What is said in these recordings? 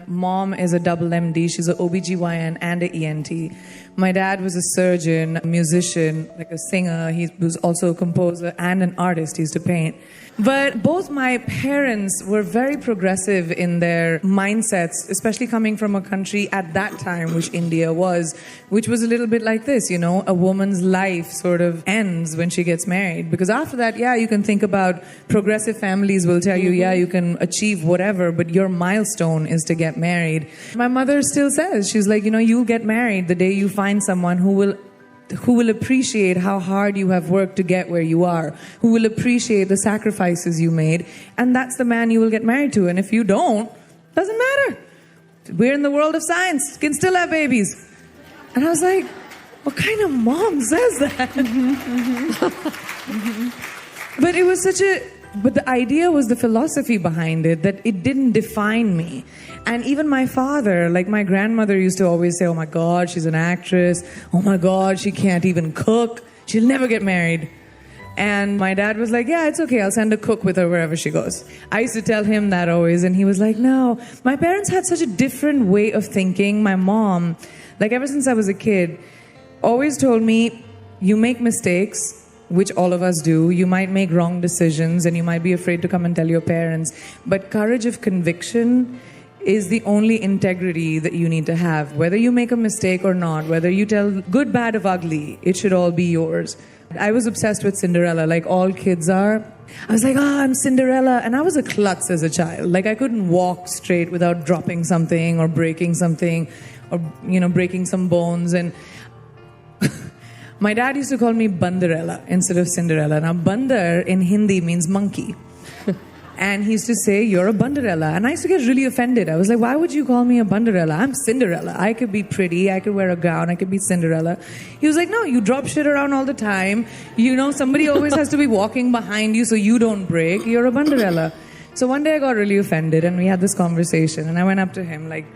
mom is a double MD. She's an OBGYN and an ENT. My dad was a surgeon, a musician, like a singer. He was also a composer and an artist. He used to paint. But both my parents were very progressive in their mindsets, especially coming from a country at that time, which India was, which was a little bit like this, you know, a woman's life sort of ends when she gets married. Because after that, yeah, you can think about progressive families will tell you, yeah, you can achieve whatever, but your milestone is to get married. My mother still says, she's like, you know, you'll get married the day you find someone who will appreciate how hard you have worked to get where you are, who will appreciate the sacrifices you made, and that's the man you will get married to. And if you don't, doesn't matter. We're in the world of science, can still have babies. And I was like, what kind of mom says that? But it was but the idea was the philosophy behind it, that it didn't define me. And even my father, like my grandmother used to always say, oh my God, she's an actress. Oh my God, she can't even cook. She'll never get married. And my dad was like, yeah, it's okay. I'll send a cook with her wherever she goes. I used to tell him that always. And he was like, no. My parents had such a different way of thinking. My mom, like ever since I was a kid, always told me, you make mistakes, which all of us do. You might make wrong decisions and you might be afraid to come and tell your parents. But courage of conviction is the only integrity that you need to have. Whether you make a mistake or not, whether you tell good, bad, or ugly, it should all be yours. I was obsessed with Cinderella, like all kids are. I was like, I'm Cinderella. And I was a klutz as a child. Like I couldn't walk straight without dropping something or breaking something or, you know, breaking some bones. And my dad used to call me Bandarella instead of Cinderella. Now, Bandar in Hindi means monkey. And he used to say, you're a Bandarella. And I used to get really offended. I was like, why would you call me a Bandarella? I'm Cinderella. I could be pretty. I could wear a gown. I could be Cinderella. He was like, no, you drop shit around all the time. You know, somebody always has to be walking behind you so you don't break. You're a Bandarella. So one day I got really offended and we had this conversation. And I went up to him, like,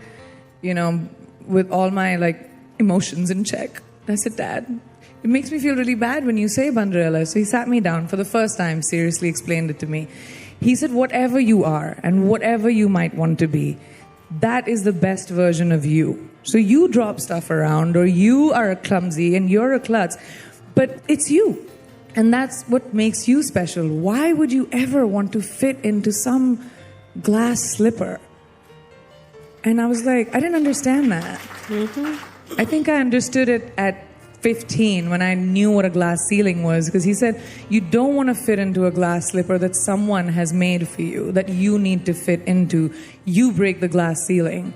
you know, with all my, like, emotions in check. I said, Dad, it makes me feel really bad when you say Bandarella. So he sat me down for the first time, seriously explained it to me. He said, whatever you are and whatever you might want to be, that is the best version of you. So you drop stuff around or you are clumsy and you're a klutz, but it's you. And that's what makes you special. Why would you ever want to fit into some glass slipper? And I was like, I didn't understand that. Mm-hmm. I think I understood it at 15 when I knew what a glass ceiling was, because he said, you don't want to fit into a glass slipper that someone has made for you, that you need to fit into. You break the glass ceiling.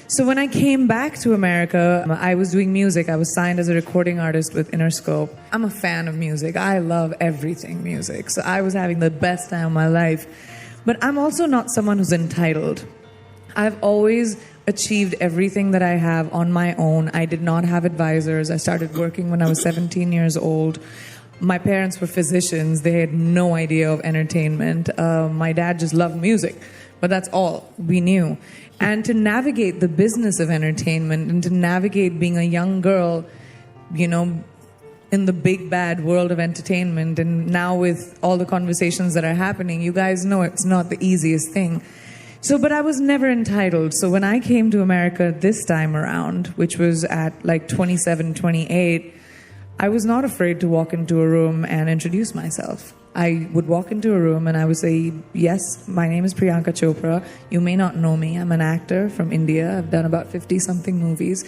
So when I came back to America, I was doing music. I was signed as a recording artist with Interscope. I'm a fan of music. I love everything music. So I was having the best time of my life. But I'm also not someone who's entitled. I've always achieved everything that I have on my own. I did not have advisors. I started working when I was 17 years old. My parents were physicians. They had no idea of entertainment. My dad just loved music, but that's all we knew. And to navigate the business of entertainment and to navigate being a young girl, you know, in the big bad world of entertainment, and now with all the conversations that are happening, you guys know it's not the easiest thing. So, but I was never entitled. So when I came to America this time around, which was at like 27, 28, I was not afraid to walk into a room and introduce myself. I would walk into a room and I would say, yes, my name is Priyanka Chopra. You may not know me. I'm an actor from India. I've done about 50-something movies.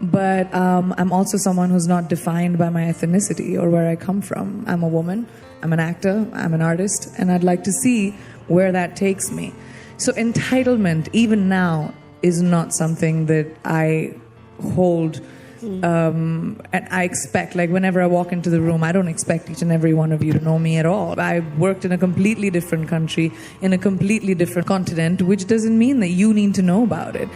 But I'm also someone who's not defined by my ethnicity or where I come from. I'm a woman. I'm an actor. I'm an artist. And I'd like to see where that takes me. So entitlement, even now, is not something that I hold and I expect. Like whenever I walk into the room, I don't expect each and every one of you to know me at all. I worked in a completely different country, in a completely different continent, which doesn't mean that you need to know about it.